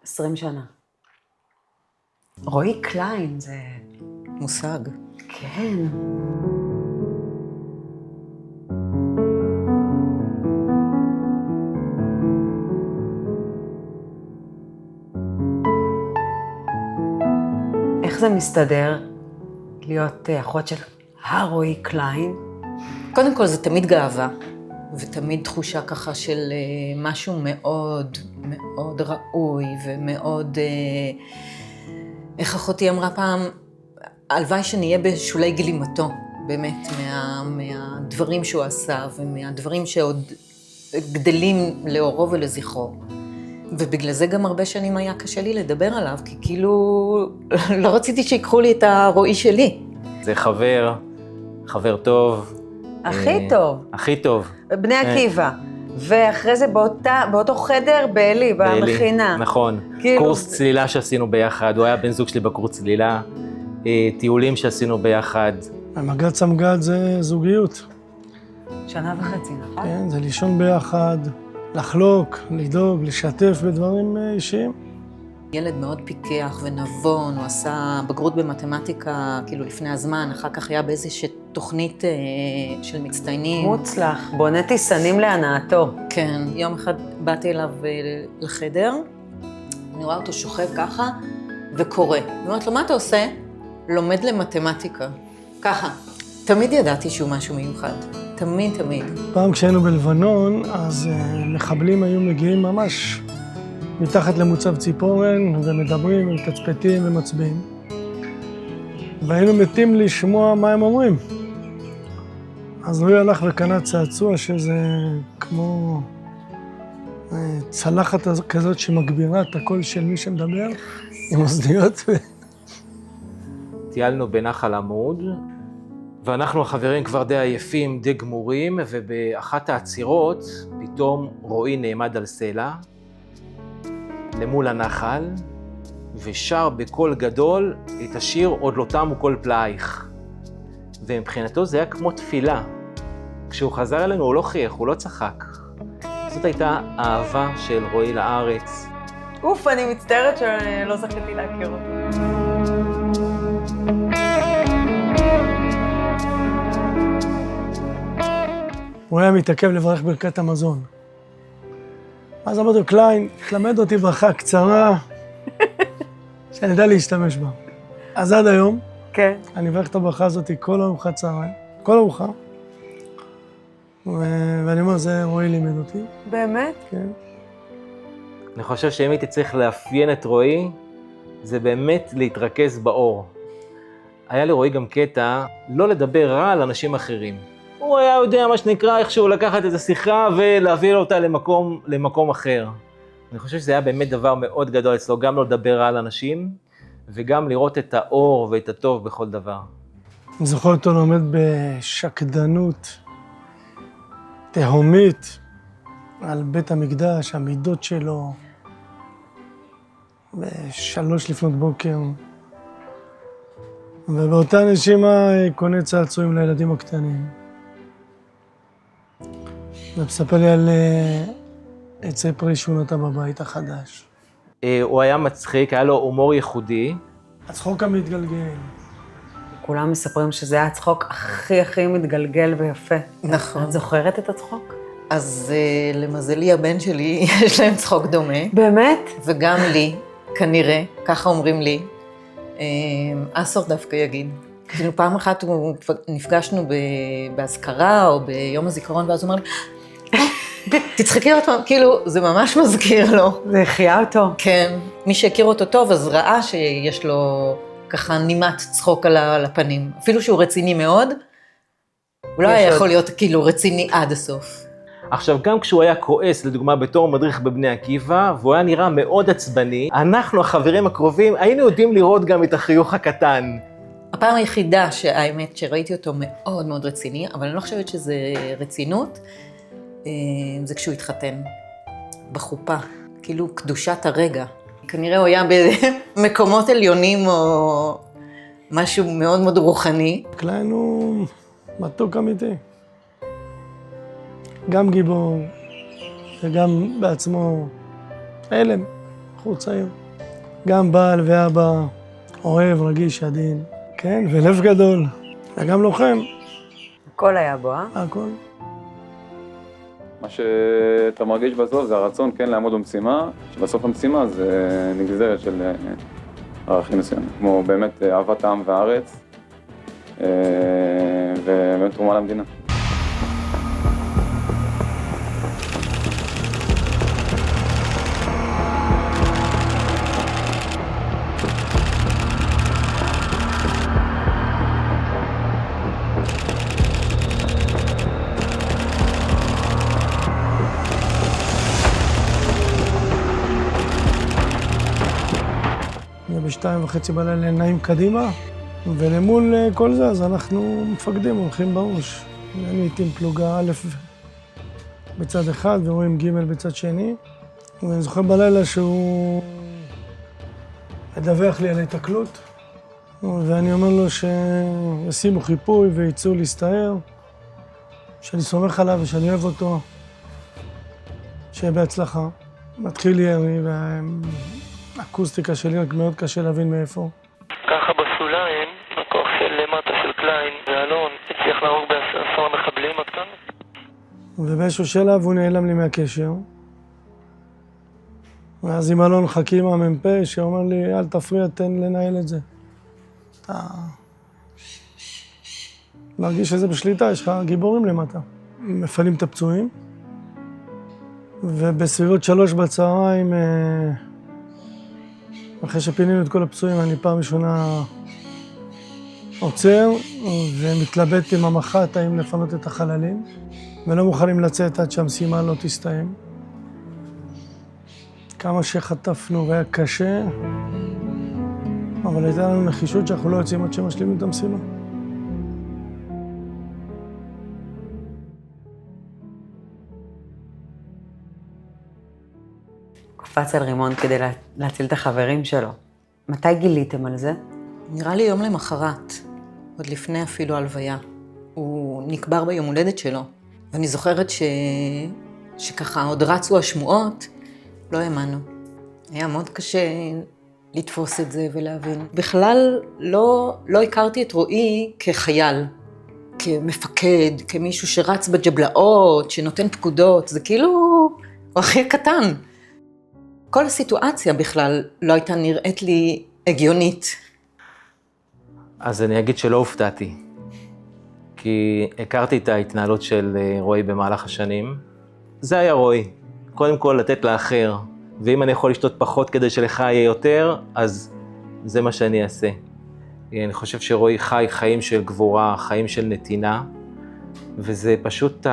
20 שנה. רועי קליין זה... מושג. כן. איך זה מסתדר להיות אחות של רועי קליין? קודם כל, זה תמיד גאווה, ותמיד תחושה ככה של משהו מאוד מאוד ראוי, ומאוד, איך אחותי אמרה פעם, הלוואי שנהיה בשולי גלימתו, באמת, מהדברים שהוא עשה, ומהדברים שעוד גדלים לאורו ולזכרו. ובגלל זה גם הרבה שנים היה קשה לי לדבר עליו, כי כאילו לא רציתי שיקחו לי את הרועי שלי. זה חבר טוב. הכי טוב. הכי טוב. בני עקיבא. ואחרי זה באותו חדר בעלי, במכינה. נכון. כאילו... קורס צלילה שעשינו ביחד, הוא היה בן זוג שלי בקורס צלילה, טיולים שעשינו ביחד. המגד סמגד זה זוגיות. 1.5 שנה, נכון? כן, זה לישון ביחד, לחלוק, לדאוג, לשתף בדברים אישיים. ילד מאוד פיקח ונבון, הוא עשה בגרות במתמטיקה, כאילו לפני הזמן, אחר כך היה באיזושהי תוכנית של מצטיינים. מוצלח, בונה טיסנים להנאתו. כן, יום אחד באתי אליו לחדר, אני רואה אותו שוכב ככה וקורא. אני אומרת לו, מה אתה עושה? לומד למתמטיקה. ככה. תמיד ידעתי שהוא משהו מיוחד. תמיד, תמיד. פעם כשהיינו בלבנון, אז מחבלים היו מגיעים ממש מתחת למוצב ציפורן, ומדברים, ומתצפתים ומצביעים. והיינו מתים לשמוע מה הם אומרים. אז רועי הלך וקנה צעצוע שזה כמו צלחת כזאת שמגבירה את הקול של מי שמדבר, עם אוזניות. טיילנו בנחל עמוד, ואנחנו החברים כבר די עייפים, די גמורים, ובאחת העצירות פתאום רועי נעמד על סלע, למול הנחל, ושר בקול גדול את השיר עוד לא תמו כל פלאייך. ומבחינתו זה היה כמו תפילה. כשהוא חזר אלינו הוא לא חייך, הוא לא צחק. זאת הייתה אהבה של רועי לארץ. אוף, אני מצטערת שלא זכיתי להכיר אותו. הוא היה מתעכב לברך ברכת המזון. אז אמרתי לו, קליין, תלמד אותי ברכה קצרה, שאני יודע להשתמש בה. אז עד היום, כן. אני מברך את הברכה הזאת כל ארוחת צהריים, כל ארוחה. ואני אומר, זה רועי לימד אותי. באמת? כן. אני חושב שאם הייתי צריך לאפיין את רועי, זה באמת להתרכז באור. היה לרועי גם קטע לא לדבר רע על אנשים אחרים. הוא היה יודע מה שנקרא איכשהו לקחת את השיחה ולהעביר אותה למקום אחר. אני חושב שזה היה באמת דבר מאוד גדול אצלו, גם לא לדבר רע על אנשים, וגם לראות את האור ואת הטוב בכל דבר. אני זוכר אותו לומד בשקדנות תהומית על בית המקדש, המידות שלו, ב3 לפנות בוקר. ובאותה נשימה קונה צעצועים לילדים הקטנים. ומספר לי על עצי פרי שהוא נטע בבית החדש. הוא היה מצחיק, היה לו הומור ייחודי. הצחוק המתגלגל. כולם מספרים שזה היה הצחוק הכי מתגלגל ויפה. נכון. את זוכרת את הצחוק? אז למזלי הבן שלי יש להם צחוק דומה. באמת? וגם לי, כנראה, ככה אומרים לי. אסור דווקא יגיד. כאילו פעם אחת נפגשנו בהזכרה או ביום הזיכרון, ואז הוא אמר לי, תצחקי עוד פעם, כאילו זה ממש מזכיר לו. זה החיה אותו. כן, מי שהכיר אותו טוב אז ראה שיש לו ככה נימת צחוק על הפנים. אפילו שהוא רציני מאוד, הוא לא היה יכול להיות כאילו רציני עד הסוף. עכשיו, גם כשהוא היה כועס, לדוגמה, בתור מדריך בבני עקיבא, והוא היה נראה מאוד עצבני, אנחנו, החברים הקרובים, היינו יודעים לראות גם את החיוך הקטן. הפעם היחידה שהאמת שראיתי אותו מאוד מאוד רציני, אבל אני לא חושבת שזה רצינות, זה כשהוא התחתן, בחופה, כאילו קדושת הרגע. כנראה הוא היה במקומות עליונים או משהו מאוד מאוד רוחני. קליין הוא מתוק אמיתי. גם גיבור וגם בעצמו הלם, בחור צעיר. גם בעל ואבא, אוהב, רגיש, עדין, כן, ולב גדול, וגם לוחם, הכל היה בו, אה? הכל. מה שאתה מרגיש בסוף זה הרצון כן לעמוד במשימה, שבסוף המשימה זה נגזרת של ערכים מסוימים, כמו באמת אהבת העם והארץ, ובאמת תרומה למדינה. ב2:30 בלילה נעים קדימה, ולמול כל זה, אז אנחנו מפקדים, הולכים בראש. אני איתי עם פלוגה א' בצד אחד ורואים ג' בצד שני. ואני זוכר בלילה שהוא מדווח לי על ההתקלות, ואני אומר לו שישימו חיפוי ויצאו להסתער, שאני סומך עליו ושאני אוהב אותו, שיהיה בהצלחה. מתחיל ירי, האקוסטיקה שלי רק מאוד קשה להבין מאיפה. ככה בסוליים, הכוח של למטה של קליין ואלון הצליח להרוג ב10 מחבלים עד כאן. ובאיזשהו שלב הוא נעלם לי מהקשר. ואז עם אלון חכים המ"פ שאומר לי, אל תפריע, תן לנהל את זה. אתה מרגיש שזה בשליטה, יש לך גיבורים למטה. מפנים את הפצועים. ובסביבות 3 בצהריים, אחרי שפינינו את כל הפצועים, אני פעם ראשונה עוצר ומתלבט עם המח"ט האם לפנות את החללים, ולא מוכנים לצאת עד שהמשימה לא תסתיים. כמה שחטפנו והיה קשה, אבל הייתה לנו נחישות שאנחנו לא יוצאים עד שמשלימים את המשימה. קפץ על רימון כדי להציל את החברים שלו. מתי גיליתם על זה? נראה לי יום למחרת, עוד לפני אפילו הלוויה. הוא נקבר ביום הולדת שלו, ואני זוכרת שככה עוד רצו השמועות, לא האמנו. היה מאוד קשה לתפוס את זה ולהבין. בכלל לא הכרתי את רועי כחייל, כמפקד, כמישהו שרץ בג'בלאות, שנותן פקודות, זה כאילו הוא הכי קטן. כל הסיטואציה בכלל לא הייתה נראית לי הגיונית. אז אני אגיד שלא הופתעתי, כי הכרתי את ההתנהלות של רועי במהלך השנים. זה היה רועי, קודם כל לתת לאחר, ואם אני יכול לשתות פחות כדי שלך יהיה יותר, אז זה מה שאני אעשה. אני חושב שרועי חי חיים של גבורה, חיים של נתינה, וזה פשוט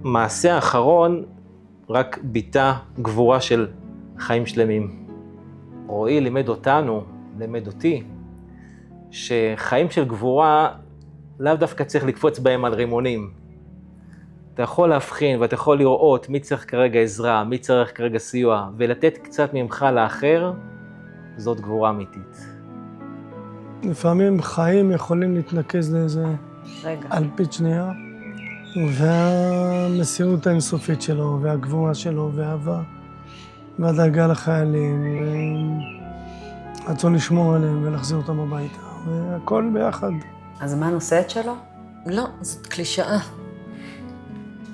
המעשה האחרון, רק ביטא גבורה של חיים שלמים. רועי לימד אותנו, לימד אותי, שחיים של גבורה לאו דווקא צריך לקפוץ בהם על רימונים. אתה יכול להבחין ואתה יכול לראות מי צריך כרגע עזרה, מי צריך כרגע סיוע, ולתת קצת ממך לאחר, זאת גבורה אמיתית. לפעמים חיים יכולים להתנקז לאיזה אלפית שנייה, והמסירות האינסופית שלו, והגבורה שלו, והאהבה, והדאגה לחיילים, ורצון לשמור עליהם ולהחזיר אותם הביתה, והכל ביחד. אז מה הנושאת שלו? לא, זאת קלישאה.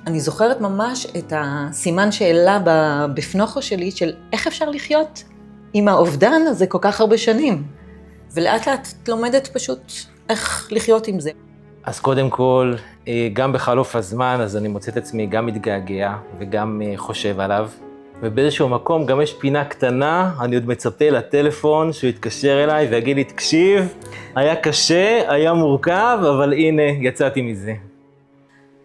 אני זוכרת ממש את הסימן שאלה בפנוכו שלי של איך אפשר לחיות עם האובדן הזה כל כך הרבה שנים. ולאט לאט את לומדת פשוט איך לחיות עם זה. אז קודם כל, גם בחלוף הזמן, אז אני מוצא את עצמי גם מתגעגע וגם חושב עליו. ובאיזשהו מקום גם יש פינה קטנה, אני עוד מצפה לטלפון שהוא יתקשר אליי ויגיד לי, תקשיב, היה קשה, היה מורכב, אבל הנה, יצאתי מזה.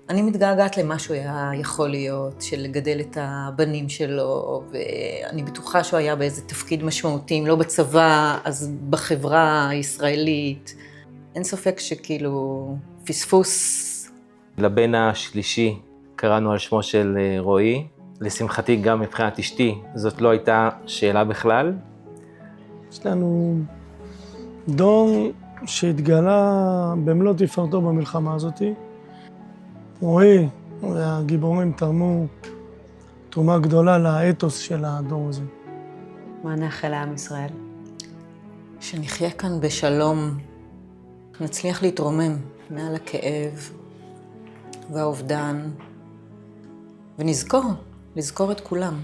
אני מתגעגעת למה שהוא היה יכול להיות, של לגדל את הבנים שלו, ואני בטוחה שהוא היה באיזה תפקיד משמעותי, אם לא בצבא, אז בחברה הישראלית. אין ספק שכאילו פספוס. לבן השלישי קראנו על שמו של רועי. לשמחתי גם מבחינת אשתי, זאת לא הייתה שאלה בכלל. יש לנו דור שהתגלה במלוא תפארתו במלחמה הזאת. רועי והגיבורים תרמו תרומה גדולה לאתוס של הדור הזה. מה נאחל לעם ישראל? שנחיה כאן בשלום, נצליח להתרומם מעל הכאב והאובדן, ונזכור, לזכור את כולם.